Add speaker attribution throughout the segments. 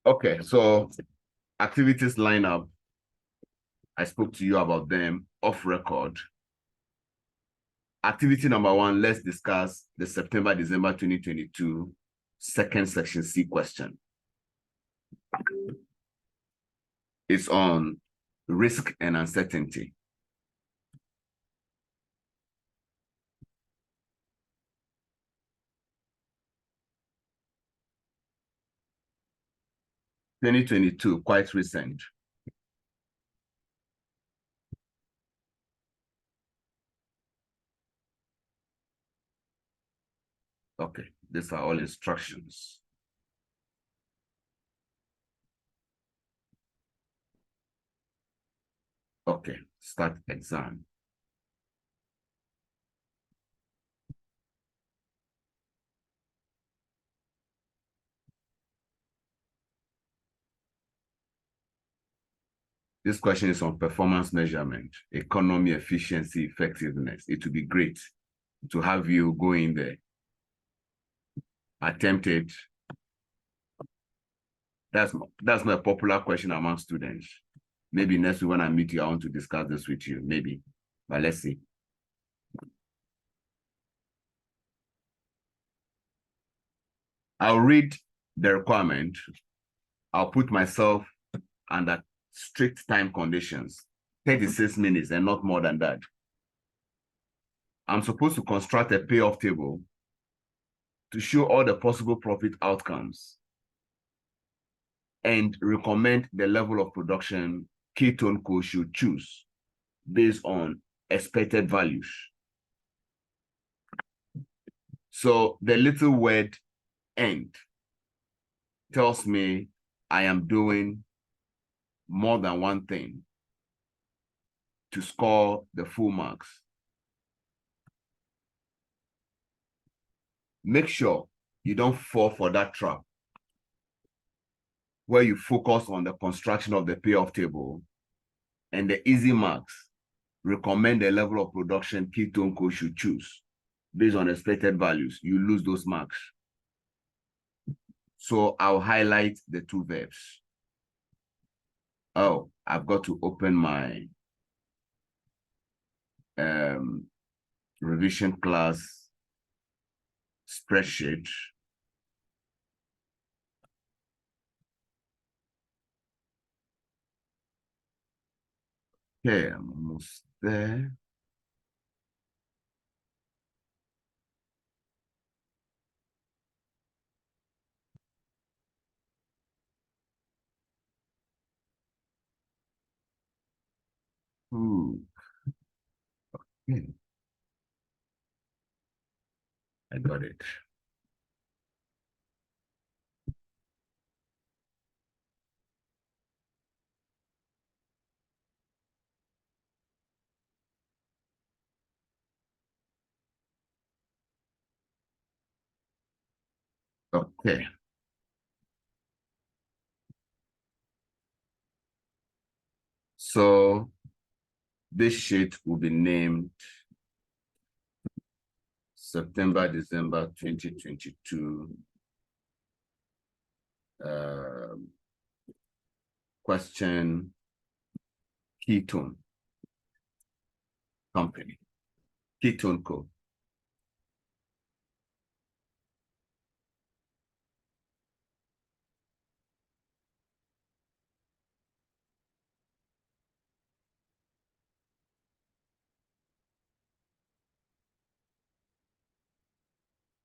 Speaker 1: Okay, so activities lineup. I spoke to you about them off record. Activity number one, let's discuss the September-December 2022 second section C question. It's on risk and uncertainty. (2022), quite recent. Okay, these are all instructions. Okay, start exam. This question is on performance measurement, economy, efficiency, effectiveness. It would be great to have you go in there, attempt it. That's not a popular question among students. Maybe next week when I meet you, I want to discuss this with you, maybe. But let's see. I'll read the requirement. I'll put myself under strict time conditions, 36 minutes and not more than that. I'm supposed to construct a payoff table to show all the possible profit outcomes and recommend the level of production Keytone Co should choose based on expected values. So the little word "and" tells me I am doing more than one thing to score the full marks. Make sure you don't fall for that trap where you focus on the construction of the payoff table and the easy marks recommend the level of production Keytone Co should choose based on expected values. You lose those marks. So I'll highlight the two verbs. Oh, I've got to open my revision class spreadsheet. Okay, I'm almost there. Ooh. Okay. I got it. Okay. So this sheet will be named September-December 2022 question Keytone Company, Keytone Co.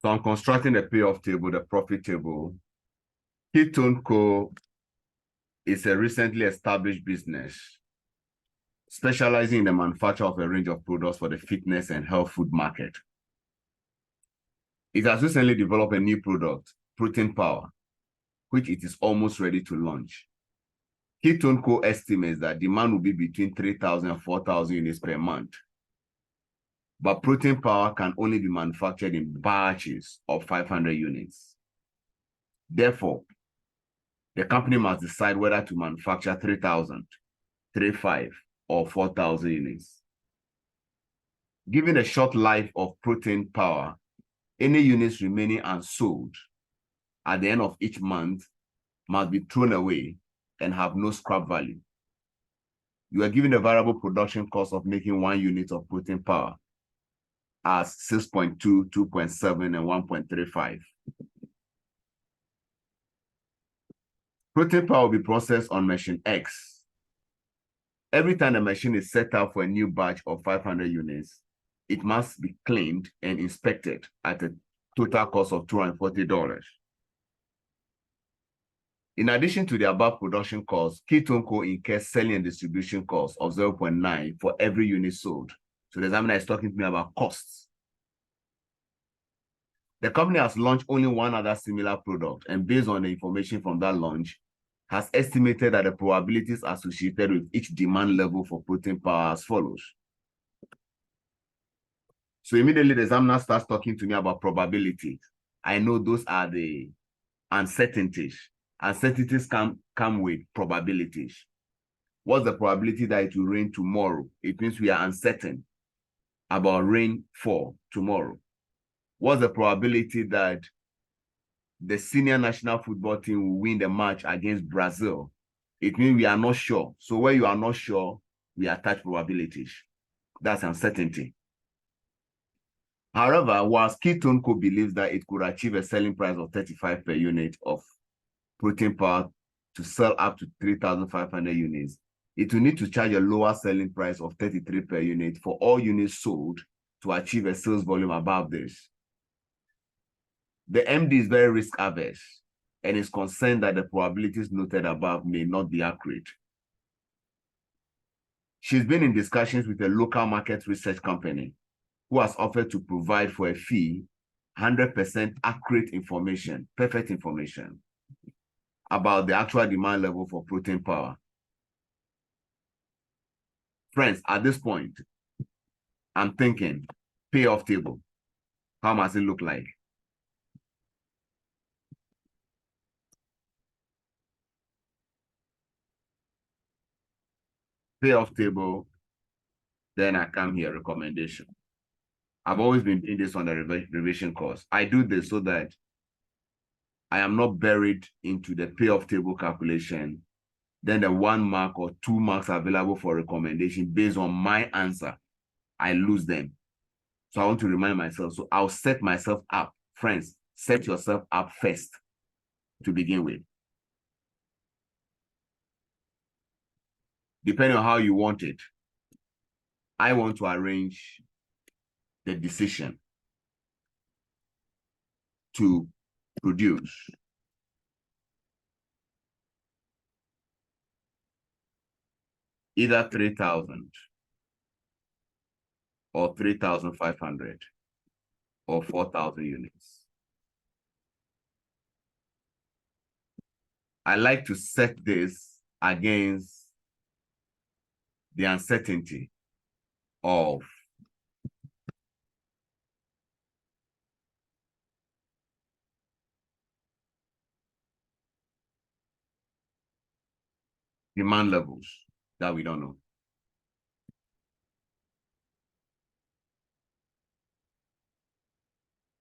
Speaker 1: So I'm constructing a payoff table, the profit table. Keytone Co is a recently established business specializing in the manufacture of a range of products for the fitness and health food market. It has recently developed a new product, protein power, which it is almost ready to launch. Keytone Co estimates that demand will be between 3,000 and 4,000 units per month. But protein power can only be manufactured in batches of 500 units. Therefore, the company must decide whether to manufacture 3,000, 3,500, or 4,000 units. Given the short life of protein power, any units remaining unsold at the end of each month must be thrown away and have no scrap value. You are given a variable production cost of making 1 unit of protein powder as 6.2, 2.7, and 1.35. Protein powder will be processed on machine X. Every time the machine is set up for a new batch of 500 units, it must be cleaned and inspected at a total cost of $240. In addition to the above production costs, Keytone Co incurs selling and distribution costs of 0.9 for every unit sold. So the examiner is talking to me about costs. The company has launched only one other similar product, and based on the information from that launch, has estimated that the probabilities associated with each demand level for protein powder as follows. So immediately the examiner starts talking to me about probabilities. I know those are the uncertainties. Uncertainties come with probabilities. What's the probability that it will rain tomorrow? It means we are uncertain about rainfall tomorrow. What's the probability that the senior national football team will win the match against Brazil? It means we are not sure. So where you are not sure, we attach probabilities. That's uncertainty. However, whilst Keytone Co believes that it could achieve a selling price of 35 per unit of protein powder to sell up to 3,500 units, it will need to charge a lower selling price of 33 per unit for all units sold to achieve a sales volume above this. The MD is very risk averse and is concerned that the probabilities noted above may not be accurate. She's been in discussions with a local market research company who has offered to provide for a fee 100% accurate information, perfect information about the actual demand level for protein powder. Friends, at this point, I'm thinking payoff table. How must it look like? Payoff table, then I come here, recommendation. I've always been doing this on the revision course. I do this so that I am not buried into the payoff table calculation, then the 1 mark or 2 marks available for recommendation based on my answer. I lose them. So I want to remind myself. So I'll set myself up. Friends, set yourself up first to begin with. Depending on how you want it. I want to arrange the decision to produce either 3,000 or 3,500 or 4,000 units. I like to set this against the uncertainty of demand levels that we don't know.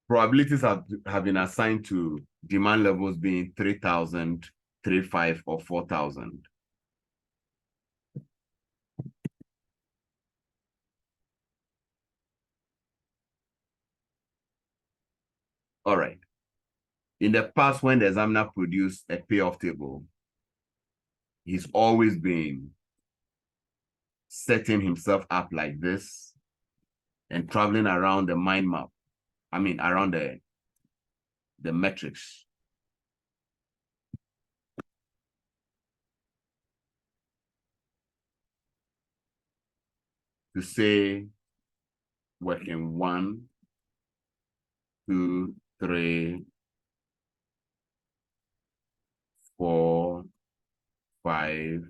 Speaker 1: Probabilities have been assigned to demand levels being 3,000, 3,500, or 4,000. All right. In the past, when the examiner produced a payoff table, he's always been setting himself up like this and traveling around the mind map. I mean, around the metrics. To say working 1, 2, 3, 4, 5,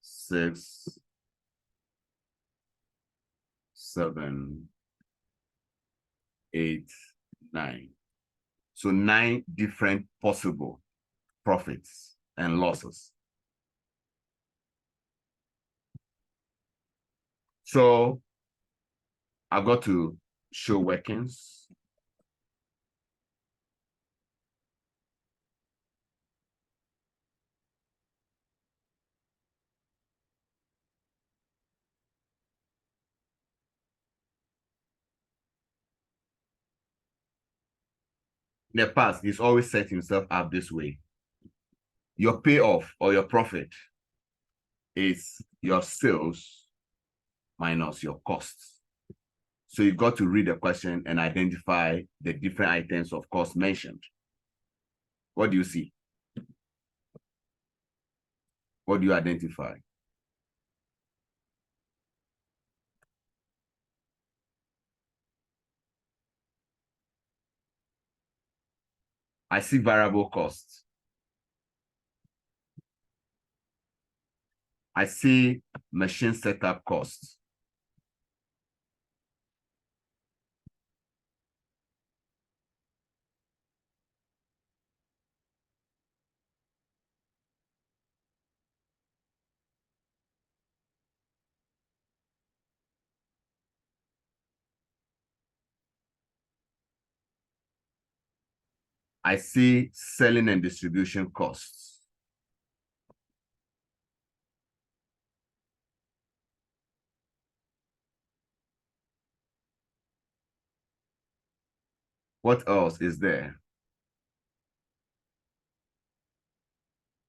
Speaker 1: 6, 7, 8, 9. So 9 different possible profits and losses. So I've got to show workings. In the past, he's always set himself up this way. Your payoff or your profit is your sales minus your costs. So you've got to read the question and identify the different items of cost mentioned. What do you see? What do you identify? I see variable costs. I see machine setup costs. I see selling and distribution costs. What else is there?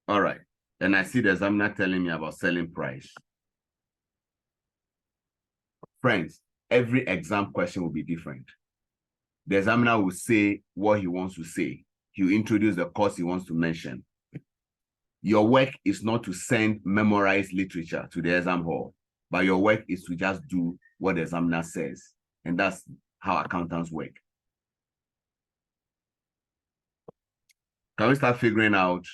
Speaker 1: All right. And I see the examiner telling me about selling price. Friends, every exam question will be different. The examiner will say what he wants to say. He'll introduce the course he wants to mention. Your work is not to send memorized literature to the exam hall, but your work is to just do what the examiner says. And that's how accountants work. Can we start figuring out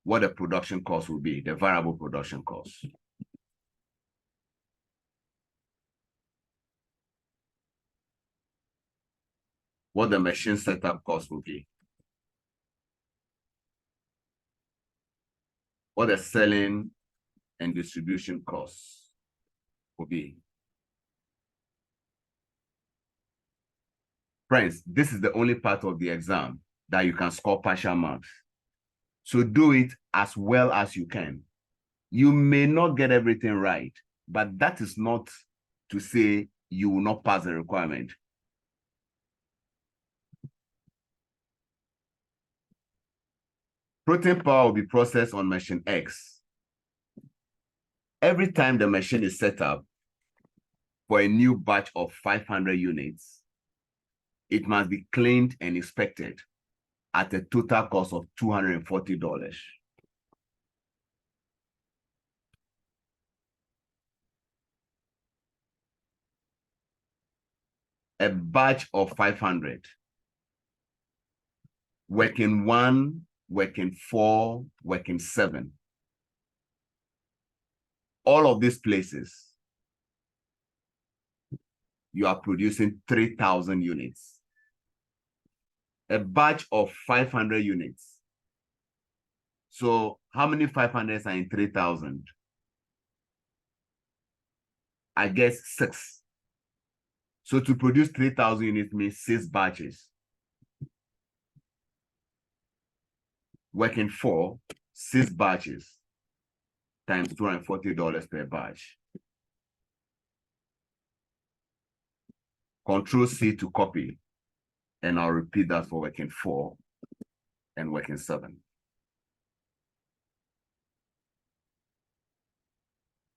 Speaker 1: what the production cost will be, the variable production cost? What the machine setup cost will be? What the selling and distribution costs will be? Friends, this is the only part of the exam that you can score partial marks. So do it as well as you can. You may not get everything right, but that is not to say you will not pass the requirement. Protein power will be processed on machine X. Every time the machine is set up for a new batch of 500 units, it must be cleaned and inspected at a total cost of $240. A batch of 500. Working 1, working 4, working 7. All of these places, you are producing 3,000 units. A batch of 500 units. So how many 500s are in 3,000? I guess 6. So to produce 3,000 units means 6 batches. Working 4, 6 batches times $240 per batch. Control C to copy. And I'll repeat that for working 4 and working 7.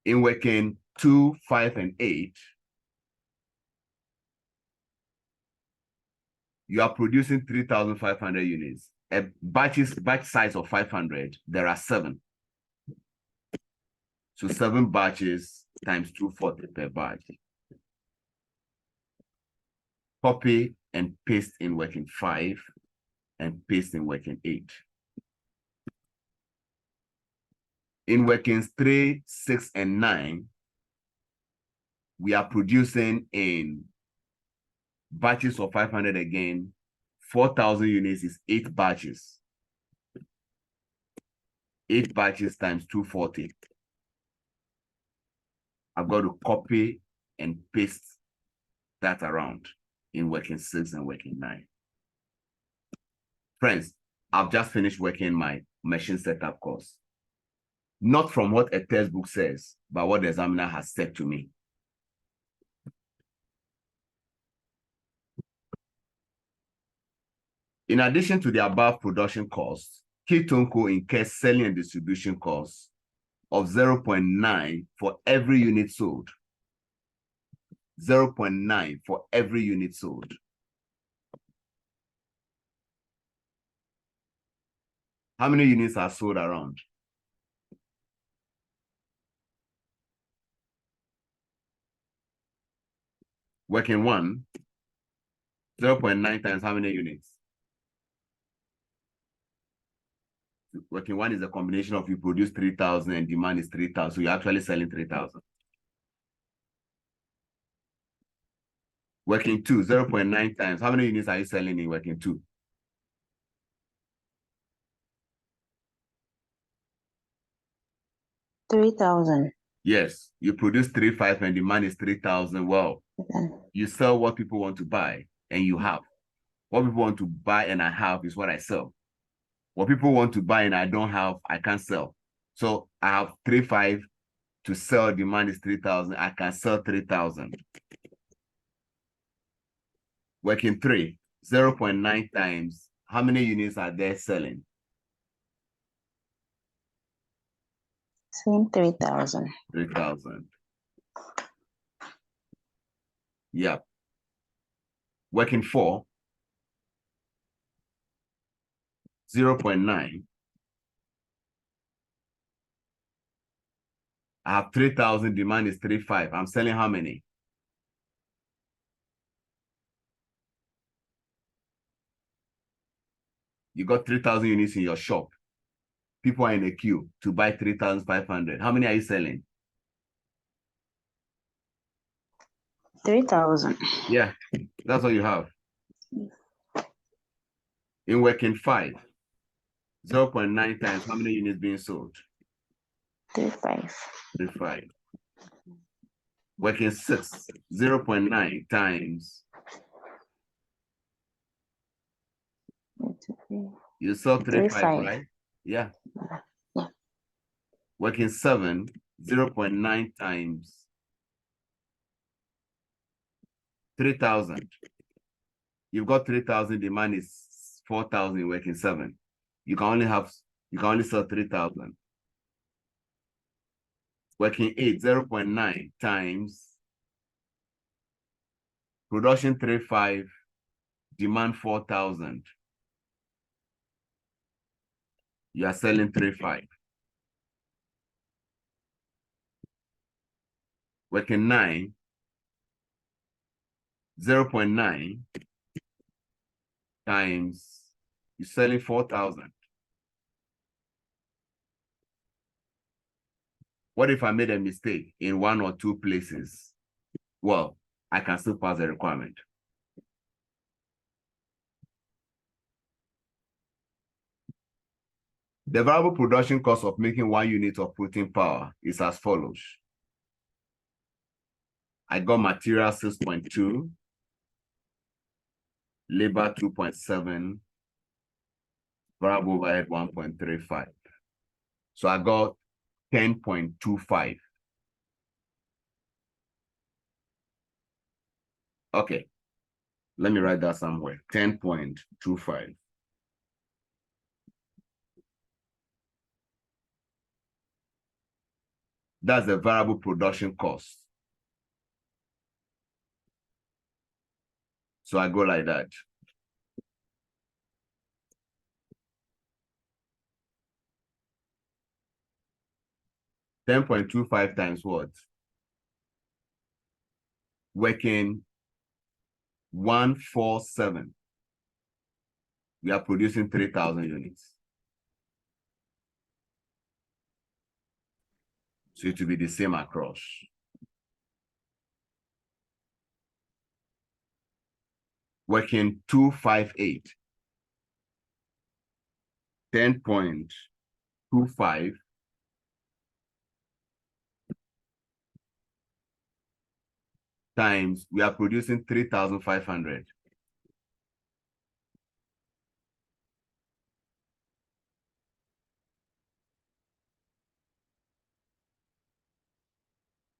Speaker 1: In working 2, 5, and 8, you are producing 3,500 units. A batch size of 500, there are 7. So 7 batches times $240 per batch. Copy and paste in working 5 and paste in working 8. In workings 3, 6, and 9, we are producing in batches of 500 again. 4,000 units is 8 batches. 8 batches times 240. I've got to copy and paste that around in working 6 and working 9. Friends, I've just finished working my machine setup course. Not from what a textbook says, but what the examiner has said to me. In addition to the above production costs, Keytone Co incurs selling and distribution costs of 0.9 for every unit sold. 0.9 for every unit sold. How many units are sold around? Working one, 0.9 times how many units? Working one is a combination of you produce 3,000 and demand is 3,000. So you're actually selling 3,000. Working two, 0.9 times. How many units are you selling in working two?
Speaker 2: 3,000.
Speaker 1: Yes, you produce 3,500 and demand is 3,000. Well, you sell what people want to buy and you have. What people want to buy and I have is what I sell. What people want to buy and I don't have, I can't sell. So I have 3,500 to sell, demand is 3,000. I can sell 3,000. Working three, 0.9 times. How many units are there selling?
Speaker 2: Same 3,000.
Speaker 1: 3,000. Yep. Working four, 0.9. I have 3,000, demand is 3,500. I'm selling how many? You got 3,000 units in your shop. People are in a queue to buy 3,500. How many are you selling?
Speaker 2: 3,000.
Speaker 1: Yeah, that's what you have. In working five, 0.9 times, how many units being sold?
Speaker 2: 3,500.
Speaker 1: 3,500. Working six, 0.9 times. You sell 3,500, right? Yeah.
Speaker 2: Yeah.
Speaker 1: Working seven, 0.9 times 3,000. You've got 3,000, demand is 4,000, working seven. You can only sell 3,000. Working eight, 0.9 times production 3,500, demand 4,000. You are selling 3,500. Working nine, 0.9 times, you're selling 4,000. What if I made a mistake in one or two places? Well, I can still pass the requirement. The variable production cost of making 1 unit of protein power is as follows. I got material 6.2, labor 2.7, variable overhead 1.35. So I got 10.25. Okay, let me write that somewhere. 10.25. That's the variable production cost. So I go like that. $10.25 times what? Working 147. We are producing 3,000 units. So it will be the same across. Working 258. 10.25 times, we are producing 3,500.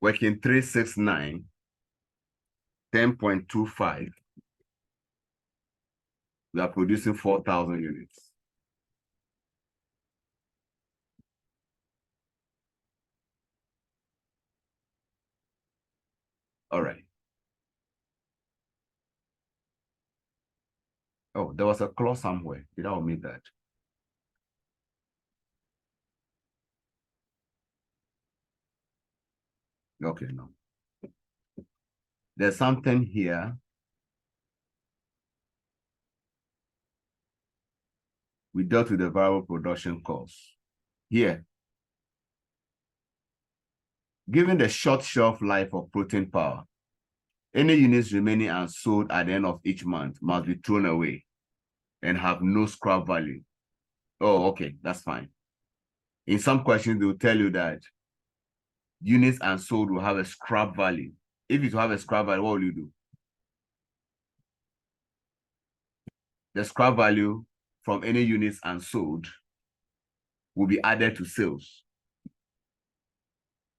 Speaker 1: Working 369, 10.25 We are producing 4,000 units. All right. Oh, there was a clause somewhere. Did I omit that? Okay, no. There's something here. We dealt with the variable production cost. Here, given the short shelf life of protein powder, any units remaining unsold at the end of each month must be thrown away and have no scrap value. Oh, okay, that's fine. In some questions, they will tell you that units unsold will have a scrap value. If it will have a scrap value, what will you do? The scrap value from any units unsold will be added to sales.